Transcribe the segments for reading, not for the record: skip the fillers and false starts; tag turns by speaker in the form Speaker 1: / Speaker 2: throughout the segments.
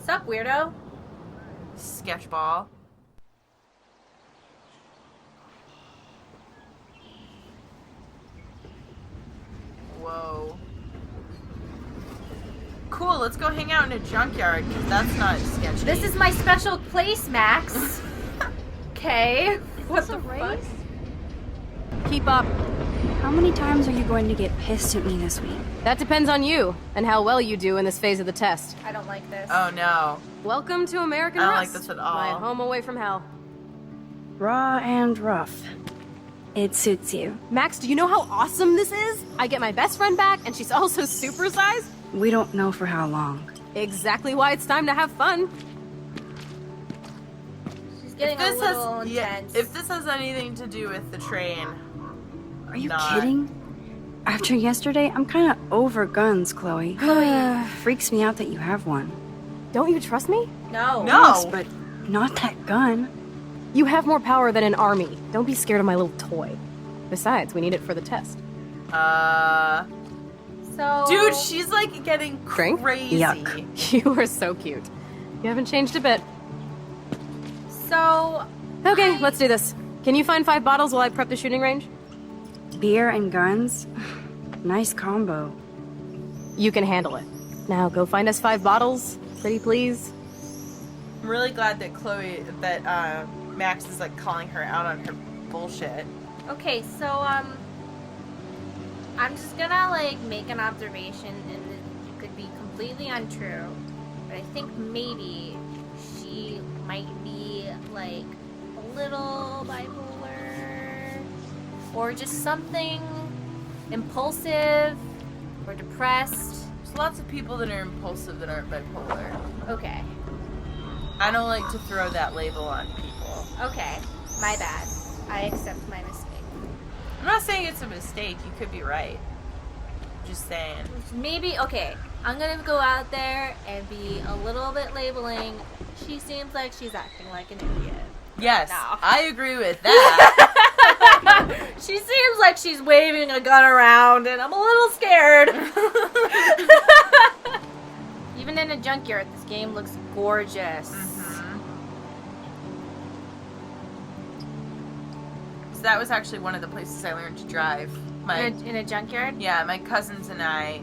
Speaker 1: Sup, weirdo?
Speaker 2: Sketchball. Whoa. Cool, let's go hang out in a junkyard, because that's not sketchy.
Speaker 1: This is my special place, Max. Okay. What the fuck?
Speaker 3: Keep up.
Speaker 4: How many times are you going to get pissed at me this week?
Speaker 3: That depends on you, and how well you do in this phase of the test.
Speaker 1: I don't like this.
Speaker 2: Oh no.
Speaker 3: Welcome to American
Speaker 2: I don't
Speaker 3: Rust.
Speaker 2: like this at all.
Speaker 3: My home away from hell.
Speaker 4: Raw and rough. It suits you.
Speaker 3: Max, do you know how awesome this is? I get my best friend back, and she's also supersized.
Speaker 4: We don't know for how long.
Speaker 3: Exactly why it's time to have fun.
Speaker 1: She's getting a little intense.
Speaker 2: If this has anything to do with the train,
Speaker 4: Are you kidding? After yesterday, I'm kind of over guns, Chloe. Freaks me out that you have one.
Speaker 3: Don't you trust me?
Speaker 1: No.
Speaker 4: Yes, but not that gun.
Speaker 3: You have more power than an army. Don't be scared of my little toy. Besides, we need it for the test.
Speaker 1: So...
Speaker 2: Dude, she's like getting
Speaker 3: Drink?
Speaker 2: crazy.
Speaker 4: Yuck.
Speaker 3: You are so cute. You haven't changed a bit.
Speaker 1: So...
Speaker 3: Okay, let's do this. Can you find 5 bottles while I prep the shooting range?
Speaker 4: Beer and guns? Nice combo.
Speaker 3: You can handle it. Now go find us 5 bottles, pretty please.
Speaker 2: I'm really glad that Max is like calling her out on her bullshit.
Speaker 1: Okay, so, I'm just gonna, like, make an observation, and it could be completely untrue, but I think maybe she might be, like, a little bipolar, or just something impulsive, or depressed.
Speaker 2: There's lots of people that are impulsive that aren't bipolar.
Speaker 1: Okay.
Speaker 2: I don't like to throw that label on people.
Speaker 1: Okay. My bad. I accept my mistake.
Speaker 2: I'm not saying it's a mistake. You could be right. Just saying.
Speaker 1: Maybe, okay, I'm gonna go out there and be a little bit labeling. She seems like she's acting like an idiot.
Speaker 2: Yes,
Speaker 1: now.
Speaker 2: I agree with that.
Speaker 1: She seems like she's waving a gun around, and I'm a little scared. Even in a junkyard, this game looks gorgeous.
Speaker 2: So that was actually one of the places I learned to drive.
Speaker 1: In a junkyard?
Speaker 2: Yeah, my cousins and I,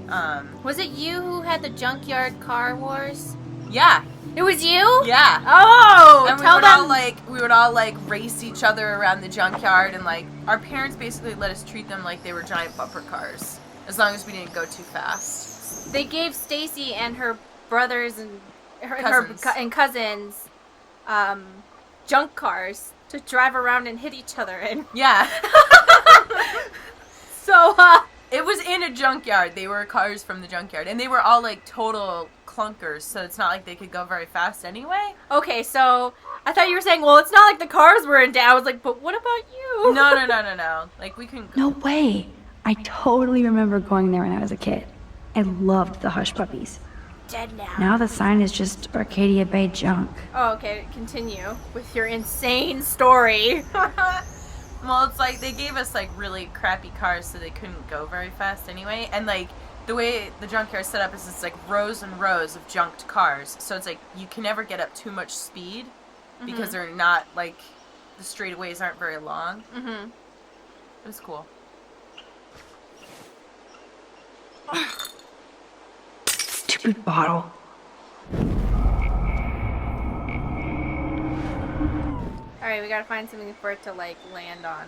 Speaker 1: Was it you who had the junkyard car wars?
Speaker 2: yeah.
Speaker 1: It was you?
Speaker 2: Yeah.
Speaker 1: Oh,
Speaker 2: And
Speaker 1: tell them.
Speaker 2: we would all race each other around the junkyard, and our parents basically let us treat them like they were giant bumper cars, as long as we didn't go too fast.
Speaker 1: They gave Stacy and her brothers and cousins junk cars to drive around and hit each other in.
Speaker 2: Yeah.
Speaker 1: So,
Speaker 2: It was in a junkyard. They were cars from the junkyard, and they were all total clunkers, so it's not like they could go very fast anyway.
Speaker 1: okay, so I thought you were saying, well, it's not like the cars were in doubt. I was like, but what about you?
Speaker 2: No. We couldn't go.
Speaker 4: No way. I totally remember going there when I was a kid. I loved the Hush Puppies.
Speaker 1: Dead now.
Speaker 4: Now the sign is just Arcadia Bay junk.
Speaker 1: Oh, okay, continue with your insane story.
Speaker 2: Well, it's they gave us really crappy cars, so they couldn't go very fast anyway. And the way the junkyard set up is it's rows and rows of junked cars. So it's you can never get up too much speed because they're not the straightaways aren't very long.
Speaker 1: Mm-hmm.
Speaker 2: It was cool.
Speaker 4: Stupid bottle.
Speaker 1: Alright, we gotta find something for it to land on.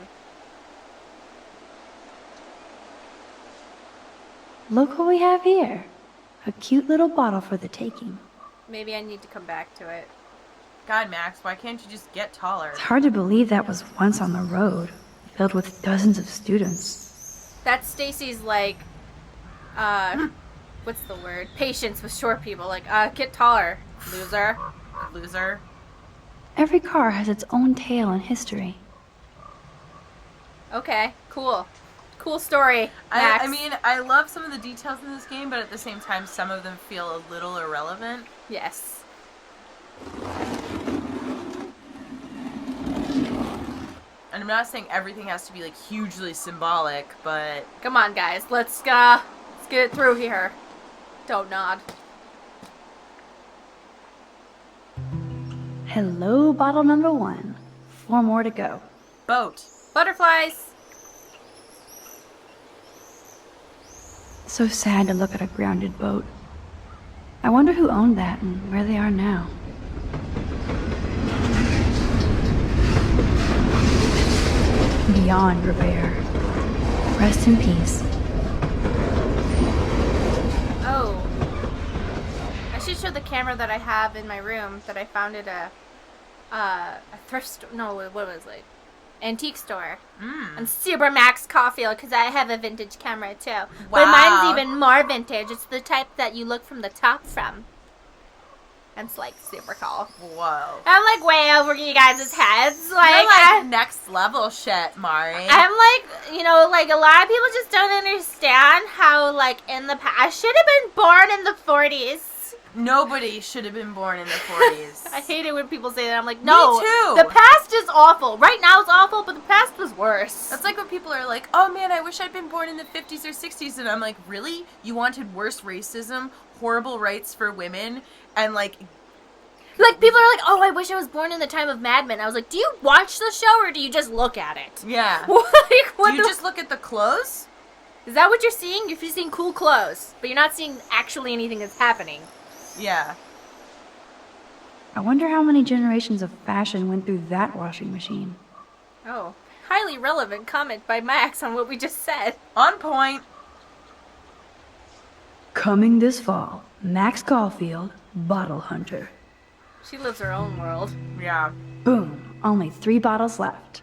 Speaker 4: Look what we have here. A cute little bottle for the taking.
Speaker 1: Maybe I need to come back to it.
Speaker 2: God, Max, why can't you just get taller?
Speaker 4: It's hard to believe that was once on the road, filled with dozens of students.
Speaker 1: That's Stacy's what's the word? Patience with short people. Get taller, loser.
Speaker 2: Loser.
Speaker 4: Every car has its own tale and history.
Speaker 1: Okay, cool. Cool story, Max.
Speaker 2: I mean, I love some of the details in this game, but at the same time, some of them feel a little irrelevant.
Speaker 1: Yes.
Speaker 2: And I'm not saying everything has to be hugely symbolic, but
Speaker 1: Come on, guys. Let's get it through here. Don't nod.
Speaker 4: Hello, bottle number 1. 4 more to go.
Speaker 2: Boat.
Speaker 1: Butterflies.
Speaker 4: So sad to look at a grounded boat. I wonder who owned that and where they are now. Beyond repair. Rest in peace.
Speaker 1: Oh. I should show the camera that I have in my room that I found at a thrift store. No, what was it? Antique store. On Supermax Caulfield, because I have a vintage camera too. But mine's even more vintage. It's the type that you look from the top from. And it's like super cool.
Speaker 2: Whoa.
Speaker 1: I'm like way over you guys' heads.
Speaker 2: You're like next level shit, Mari.
Speaker 1: I'm like, you know, like a lot of people just don't understand how, like, in the past, I should have been born in the 40s.
Speaker 2: Nobody should have been born in the 40s.
Speaker 1: I hate it when people say that. I'm like, no.
Speaker 2: Me too.
Speaker 1: The past is awful. Right now it's awful, but the past was worse.
Speaker 2: That's like when people are like, oh man, I wish I'd been born in the 50s or 60s. And I'm like, really? You wanted worse racism, horrible rights for women, and like
Speaker 1: people are like, oh, I wish I was born in the time of Mad Men. I was like, do you watch the show or do you just look at it?
Speaker 2: Yeah.
Speaker 1: Like, what
Speaker 2: do you just look at the clothes?
Speaker 1: Is that what you're seeing? You're seeing cool clothes, but you're not seeing actually anything that's happening.
Speaker 2: Yeah.
Speaker 4: I wonder how many generations of fashion went through that washing machine.
Speaker 1: Oh. Highly relevant comment by Max on what we just said.
Speaker 2: On point.
Speaker 4: Coming this fall, Max Caulfield, Bottle Hunter.
Speaker 1: She lives her own world.
Speaker 2: Yeah.
Speaker 4: Boom. Only 3 bottles left.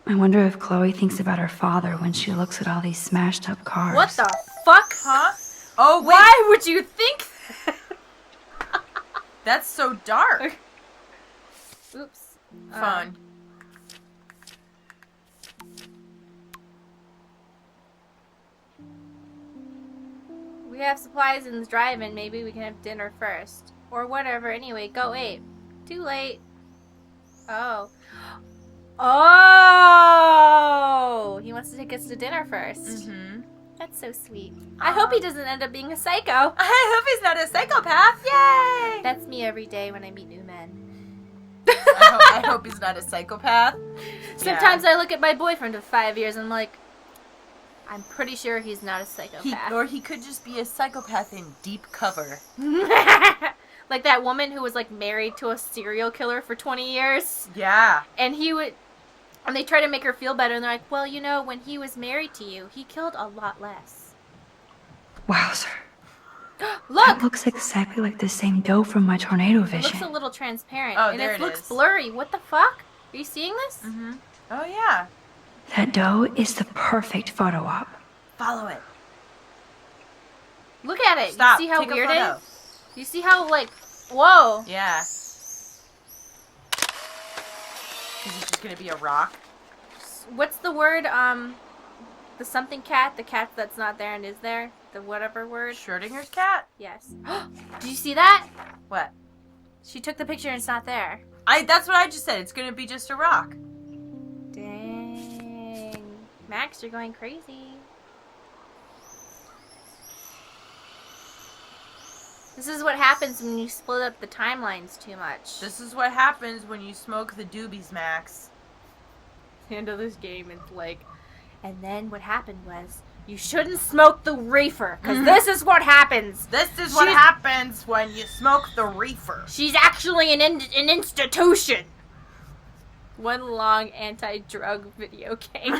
Speaker 4: I wonder if Chloe thinks about her father when she looks at all these smashed up cars.
Speaker 1: What the fuck?
Speaker 2: Huh? Oh, wait.
Speaker 1: Why would you think that?
Speaker 2: That's so dark.
Speaker 1: Oops.
Speaker 2: Fun.
Speaker 1: We have supplies in the drive-in. Maybe we can have dinner first. Or whatever. Anyway, go eat. Too late. Oh. Oh! He wants to take us to dinner first.
Speaker 2: Mm-hmm.
Speaker 1: That's so sweet. I hope he doesn't end up being a psycho.
Speaker 2: I hope he's not a psychopath. Yay!
Speaker 1: That's me every day when I meet new men.
Speaker 2: I hope he's not a psychopath.
Speaker 1: Sometimes I look at my boyfriend of 5 years and I'm like, I'm pretty sure he's not a psychopath.
Speaker 2: Or he could just be a psychopath in deep cover.
Speaker 1: Like that woman who was like married to a serial killer for 20 years.
Speaker 2: Yeah.
Speaker 1: And and they try to make her feel better and they're like, well, you know, when he was married to you, he killed a lot less.
Speaker 4: Wowzer.
Speaker 1: Look!
Speaker 4: That looks exactly like the same dough from my tornado
Speaker 1: It
Speaker 4: vision.
Speaker 1: looks a little transparent.
Speaker 2: Oh,
Speaker 1: and
Speaker 2: there
Speaker 1: it
Speaker 2: it
Speaker 1: looks
Speaker 2: is.
Speaker 1: blurry. What the fuck? Are you seeing this?
Speaker 2: Mm-hmm. Oh, yeah.
Speaker 4: That dough is the perfect photo op.
Speaker 2: Follow it.
Speaker 1: Look at it.
Speaker 2: Stop.
Speaker 1: You see how
Speaker 2: Take a
Speaker 1: weird it
Speaker 2: photo.
Speaker 1: is? You see how, like, whoa.
Speaker 2: Yeah. Is it just going to be a rock?
Speaker 1: What's the word? The something cat? The cat that's not there and is there? The whatever word?
Speaker 2: Schrodinger's cat?
Speaker 1: Yes. Did you see that?
Speaker 2: What?
Speaker 1: She took the picture and it's not there.
Speaker 2: That's what I just said. It's going to be just a rock.
Speaker 1: Dang. Max, you're going crazy. This is what happens when you split up the timelines too much.
Speaker 2: This is what happens when you smoke the doobies, Max.
Speaker 1: The end of this game, it's like, and then what happened was, you shouldn't smoke the reefer, because this is what happens.
Speaker 2: This is what happens when you smoke the reefer.
Speaker 1: She's actually an institution. One long anti-drug video game.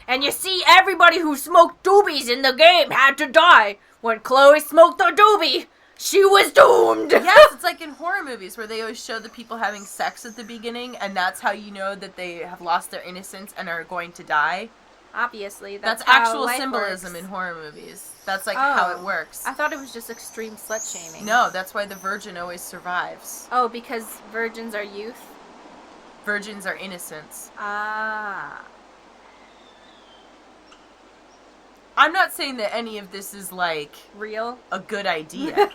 Speaker 1: And you see, everybody who smoked doobies in the game had to die. When Chloe smoked the doobie, she was doomed.
Speaker 2: Yes, it's like in horror movies where they always show the people having sex at the beginning, and that's how you know that they have lost their innocence and are going to die.
Speaker 1: Obviously,
Speaker 2: That's
Speaker 1: how
Speaker 2: actual
Speaker 1: life
Speaker 2: symbolism
Speaker 1: works.
Speaker 2: in horror movies. That's like how it works.
Speaker 1: I thought it was just extreme slut shaming.
Speaker 2: No, that's why the virgin always survives.
Speaker 1: Oh, because virgins are youth?
Speaker 2: Virgins are innocents.
Speaker 1: Ah.
Speaker 2: I'm not saying that any of this is like
Speaker 1: Real?
Speaker 2: a good idea.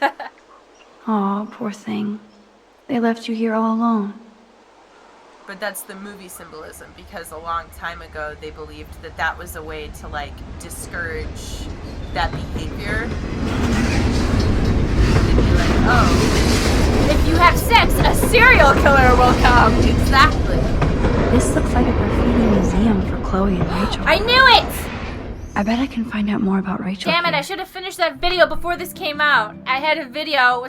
Speaker 4: Aw, poor thing. They left you here all alone.
Speaker 2: But that's the movie symbolism, because a long time ago they believed that that was a way to like discourage that behavior. Oh.
Speaker 1: If you have sex, a serial killer will come.
Speaker 2: Exactly.
Speaker 4: This looks like a graffiti museum for Chloe and Rachel.
Speaker 1: I knew it!
Speaker 4: I bet I can find out more about Rachel.
Speaker 1: Damn it,
Speaker 4: here.
Speaker 1: I should have finished that video before this came out. I had a video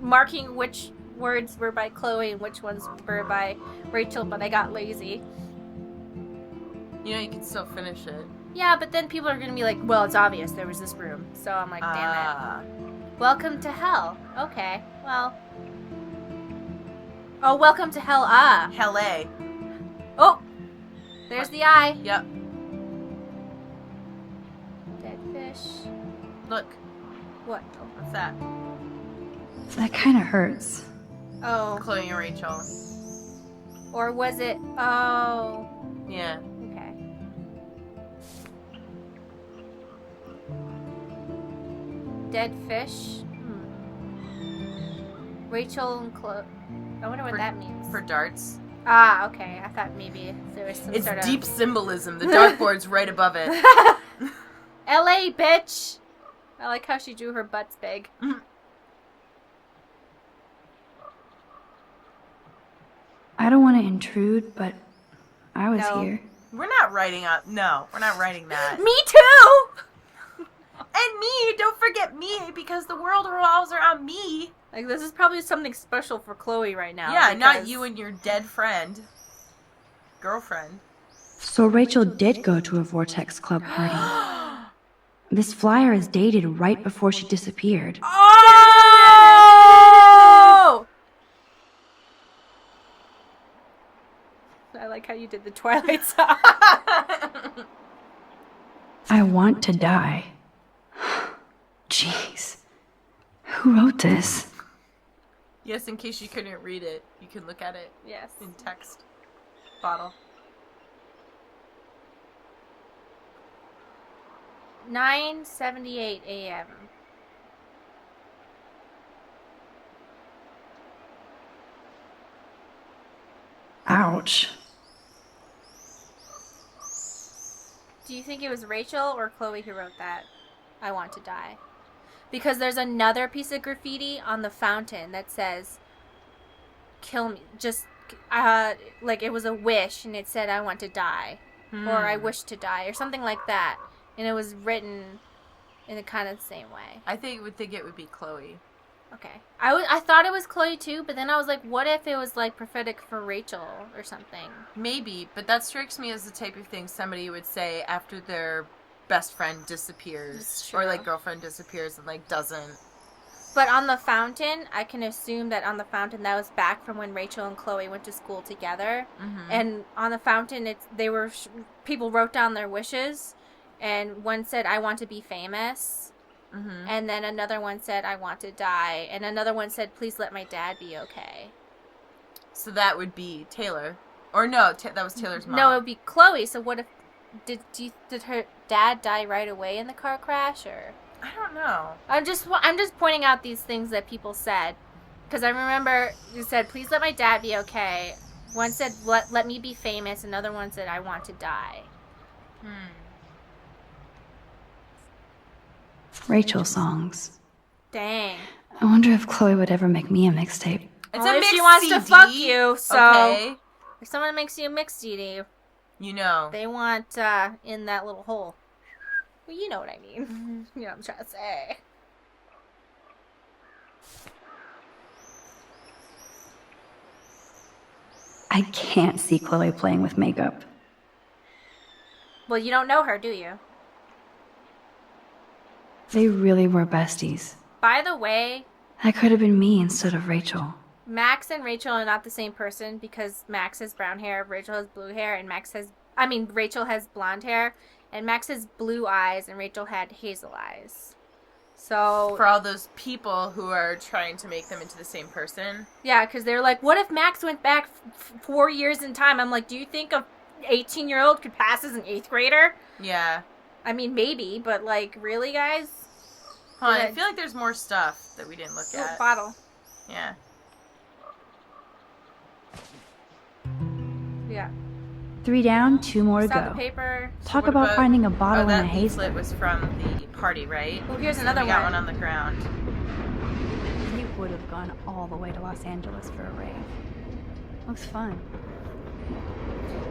Speaker 1: marking which words were by Chloe and which ones were by Rachel, but I got lazy.
Speaker 2: You know, you can still finish it.
Speaker 1: Yeah, but then people are gonna be like, well, it's obvious there was this room. So I'm like, damn it. Welcome to hell. Okay, well. Oh, welcome to hell,
Speaker 2: Hell A.
Speaker 1: Oh! There's the eye.
Speaker 2: Yep.
Speaker 1: Dead fish.
Speaker 2: Look.
Speaker 1: What?
Speaker 2: What's that?
Speaker 4: That kind of hurts.
Speaker 1: Oh.
Speaker 2: Chloe and Rachel.
Speaker 1: Or was it? Oh.
Speaker 2: Yeah.
Speaker 1: Okay. Dead fish. Rachel and Chloe. I wonder what that means.
Speaker 2: For darts.
Speaker 1: Ah, okay. I thought maybe there was some
Speaker 2: It's
Speaker 1: sort of...
Speaker 2: deep symbolism. The dartboard's right above it.
Speaker 1: LA, bitch! I like how she drew her butts big.
Speaker 4: I don't want to intrude, but I was
Speaker 1: No.
Speaker 4: here.
Speaker 2: We're not writing up. No, we're not writing that.
Speaker 1: Me too!
Speaker 2: And me! Don't forget me, because the world revolves around me.
Speaker 1: Like, this is probably something special for Chloe right now.
Speaker 2: Yeah, not
Speaker 1: because-
Speaker 2: you and your dead friend. Girlfriend.
Speaker 4: So Rachel did go to a Vortex Club party. This flyer is dated right before she disappeared.
Speaker 1: Oh! I like how you did the Twilight song.
Speaker 4: I want to die. Jeez. Who wrote this?
Speaker 2: Yes, in case you couldn't read it, you can look at it
Speaker 1: Yes.
Speaker 2: in text. Bottle.
Speaker 1: 9:78 a.m.
Speaker 4: Ouch.
Speaker 1: Do you think it was Rachel or Chloe who wrote that? I want to die. Because there's another piece of graffiti on the fountain that says, kill me. Just, like it was a wish and it said, I want to die. Or I wish to die. Or something like that. And it was written in a kind of the same way.
Speaker 2: I would think it would be Chloe.
Speaker 1: Okay. I thought it was Chloe too, but then I was like, what if it was like prophetic for Rachel or something?
Speaker 2: Maybe, but that strikes me as the type of thing somebody would say after their best friend disappears.
Speaker 1: That's true.
Speaker 2: Or like girlfriend disappears and like doesn't.
Speaker 1: But on the fountain, I can assume that on the fountain that was back from when Rachel and Chloe went to school together.
Speaker 2: Mm-hmm.
Speaker 1: And on the fountain, people wrote down their wishes, and one said, "I want to be famous,"
Speaker 2: Mm-hmm.
Speaker 1: and then another one said, "I want to die," and another one said, "Please let my dad be okay."
Speaker 2: So that would be Taylor. Or no, that was Taylor's mom.
Speaker 1: No, it would be Chloe. So what if did her dad die right away in the car crash, or?
Speaker 2: I don't know.
Speaker 1: I'm just pointing out these things that people said, because I remember you said, "Please let my dad be okay." One said, "Let me be famous." Another one said, "I want to die."
Speaker 4: Rachel songs.
Speaker 1: Dang.
Speaker 4: I wonder if Chloe would ever make me a mixtape.
Speaker 2: It's
Speaker 1: Well,
Speaker 2: a
Speaker 1: if she
Speaker 2: mixed
Speaker 1: wants to
Speaker 2: CD.
Speaker 1: fuck you, so
Speaker 2: Okay.
Speaker 1: if someone makes you a mix CD,
Speaker 2: You know.
Speaker 1: they want in that little hole. Well, you know what I mean. You know what I'm trying to say.
Speaker 4: I can't see Chloe playing with makeup.
Speaker 1: Well, you don't know her, do you?
Speaker 4: They really were besties.
Speaker 1: By the way,
Speaker 4: That could have been me instead of Rachel.
Speaker 1: Max and Rachel are not the same person, because Max has brown hair, Rachel has blue hair, and Rachel has blonde hair, and Max has blue eyes, and Rachel had hazel eyes. So,
Speaker 2: For all those people who are trying to make them into the same person.
Speaker 1: yeah, because they're like, what if Max went back 4 years in time? I'm like, do you think a 18-year-old could pass as an 8th grader?
Speaker 2: Yeah.
Speaker 1: I mean, maybe, but like, really, guys?
Speaker 2: Hold on, I
Speaker 1: Good.
Speaker 2: feel like there's more stuff that we didn't look
Speaker 1: Oh,
Speaker 2: at.
Speaker 1: bottle.
Speaker 2: Yeah.
Speaker 1: Yeah.
Speaker 4: 3 down, 2 more to
Speaker 1: Saw the
Speaker 4: go.
Speaker 1: paper.
Speaker 4: Talk
Speaker 2: What
Speaker 4: about finding a bottle in a
Speaker 2: that
Speaker 4: haystack.
Speaker 2: leaflet was from the party, right?
Speaker 1: Oh, here's
Speaker 2: So
Speaker 1: another
Speaker 2: we got
Speaker 1: one.
Speaker 2: one on the ground.
Speaker 4: They would have gone all the way to Los Angeles for a rave. Looks fun.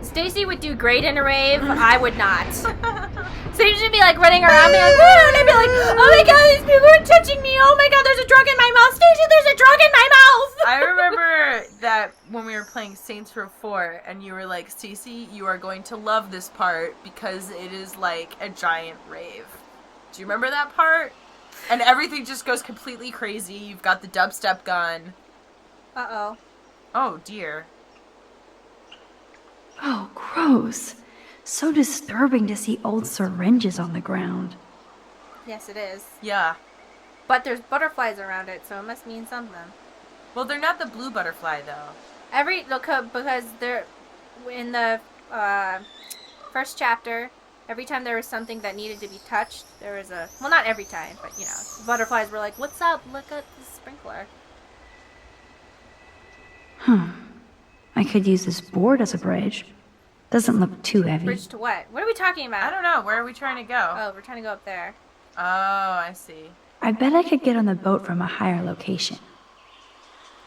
Speaker 1: Stacy would do great in a rave. I would not. Stacy would be like running around, being like, woo, and I'd be like, oh my god, these people are touching me. Oh my god, there's a drug in my mouth. Stacy, there's a drug in my mouth.
Speaker 2: I remember that when we were playing Saints Row 4, and you were like, Stacy, you are going to love this part because it is like a giant rave. Do you remember that part? And everything just goes completely crazy. You've got the dubstep gun.
Speaker 1: Uh-oh.
Speaker 2: Oh, dear.
Speaker 4: Oh, gross. So disturbing to see old syringes on the ground.
Speaker 1: Yes, it is.
Speaker 2: Yeah.
Speaker 1: But there's butterflies around it, so it must mean something.
Speaker 2: Well, they're not the blue butterfly, though.
Speaker 1: Because they're in the first chapter, every time there was something that needed to be touched, there was a, well, not every time, but you know, the butterflies were like, what's up? Look at the sprinkler.
Speaker 4: I could use this board as a bridge. Doesn't look too heavy.
Speaker 1: Bridge to what? What are we talking about?
Speaker 2: I don't know. Where are we trying to go?
Speaker 1: Oh, we're trying to go up there.
Speaker 2: Oh, I see.
Speaker 4: I bet I could get on the boat from a higher location.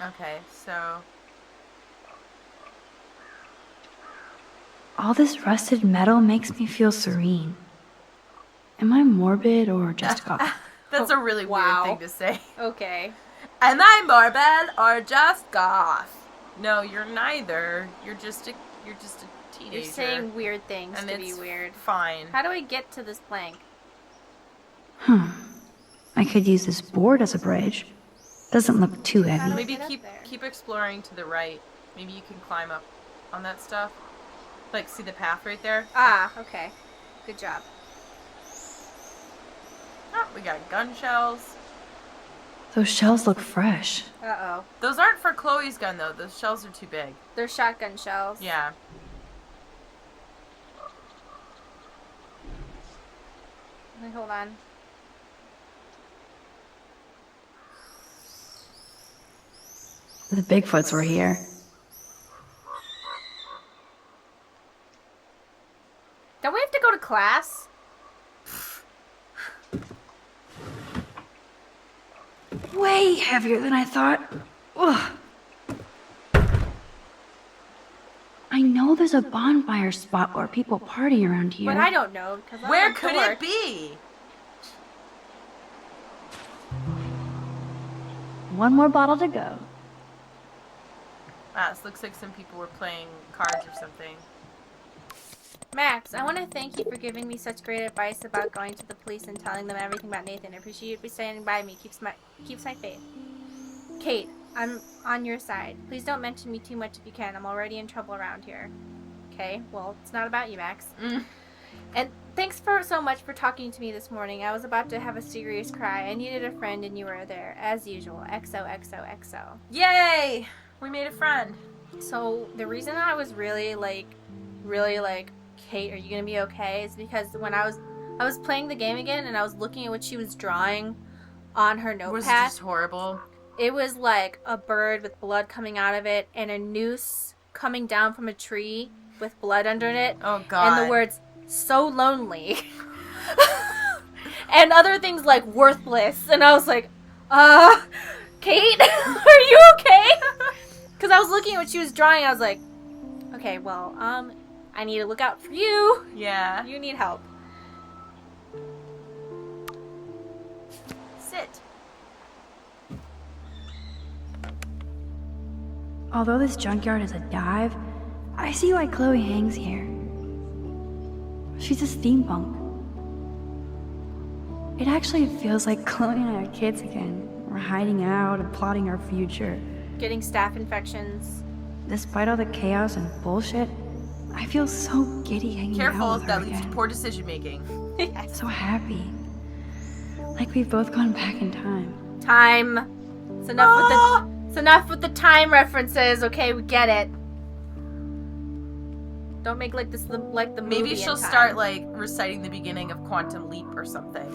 Speaker 2: Okay, so...
Speaker 4: All this rusted metal makes me feel serene. Am I morbid or just goth?
Speaker 2: That's a really
Speaker 1: Wow.
Speaker 2: weird thing to say.
Speaker 1: Okay.
Speaker 2: Am I morbid or just goth? No, you're neither. You're just a teenager.
Speaker 1: You're saying weird things
Speaker 2: and
Speaker 1: to be
Speaker 2: it's
Speaker 1: weird.
Speaker 2: fine.
Speaker 1: How do I get to this plank?
Speaker 4: I could use this board as a bridge. Doesn't look too
Speaker 1: How do
Speaker 4: heavy.
Speaker 1: I
Speaker 2: Maybe
Speaker 1: get up
Speaker 2: keep
Speaker 1: there?
Speaker 2: keep exploring to the right. Maybe you can climb up on that stuff. Like, see the path right there?
Speaker 1: Ah, okay. Good job.
Speaker 2: Oh, we got gun shells.
Speaker 4: Those shells look fresh.
Speaker 1: Uh-oh.
Speaker 2: Those aren't for Chloe's gun, though. Those shells are too big.
Speaker 1: They're shotgun shells.
Speaker 2: Yeah.
Speaker 1: Wait, hold on.
Speaker 4: The Bigfoots were here.
Speaker 1: Don't we have to go to class?
Speaker 4: Way heavier than I thought. Ugh. I know there's a bonfire spot where people party around here.
Speaker 1: But I don't know. 'Cause I'm
Speaker 2: Where
Speaker 1: on
Speaker 2: could
Speaker 1: tour.
Speaker 2: it be?
Speaker 4: One more bottle to go.
Speaker 2: Ah, this looks like some people were playing cards or something.
Speaker 1: Max, I want to thank you for giving me such great advice about going to the police and telling them everything about Nathan. I appreciate you for standing by me. Keeps my faith. Kate, I'm on your side. Please don't mention me too much if you can. I'm already in trouble around here. Okay, well, it's not about you, Max. And thanks so much for talking to me this morning. I was about to have a serious cry. I needed a friend and you were there, as usual. XOXOXO.
Speaker 2: Yay! We made a friend.
Speaker 1: So the reason I was really like, Kate, are you gonna be okay? Is because when I was playing the game again and I was looking at what she was drawing on her notepad.
Speaker 2: Was it just horrible?
Speaker 1: It was like a bird with blood coming out of it and a noose coming down from a tree with blood under it.
Speaker 2: Oh, God.
Speaker 1: And the words, so lonely. And other things like worthless. And I was like, Kate, are you okay? Because I was looking at what she was drawing. I was like, okay, well, I need to look out for you.
Speaker 2: Yeah.
Speaker 1: You need help.
Speaker 2: Sit.
Speaker 4: Although this junkyard is a dive, I see why Chloe hangs here. She's a steampunk. It actually feels like Chloe and I are kids again. We're hiding out and plotting our future.
Speaker 1: Getting staph infections.
Speaker 4: Despite all the chaos and bullshit, I feel so giddy hanging
Speaker 2: Careful,
Speaker 4: out with her
Speaker 2: that leads to
Speaker 4: again.
Speaker 2: poor decision making.
Speaker 1: Yes.
Speaker 4: So happy. Like we've both gone back in time.
Speaker 1: Time. It's enough with the time references. Okay, we get it. Don't make like this like the movie.
Speaker 2: Maybe she'll
Speaker 1: in time.
Speaker 2: start like reciting the beginning of Quantum Leap or something.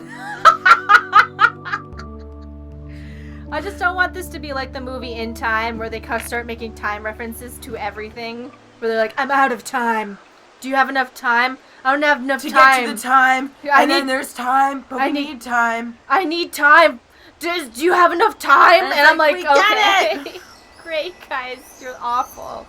Speaker 1: I just don't want this to be like the movie In Time where they start making time references to everything. Where they're like, I'm out of time. Do you have enough time? I don't have enough
Speaker 2: To
Speaker 1: time.
Speaker 2: get to the time,
Speaker 1: I
Speaker 2: and then
Speaker 1: need-
Speaker 2: there's time, but
Speaker 1: I
Speaker 2: we
Speaker 1: need-
Speaker 2: need time.
Speaker 1: I need time. do you have enough time?
Speaker 2: And
Speaker 1: And I'm
Speaker 2: like,
Speaker 1: like,
Speaker 2: "We get
Speaker 1: okay. Great, guys. You're awful.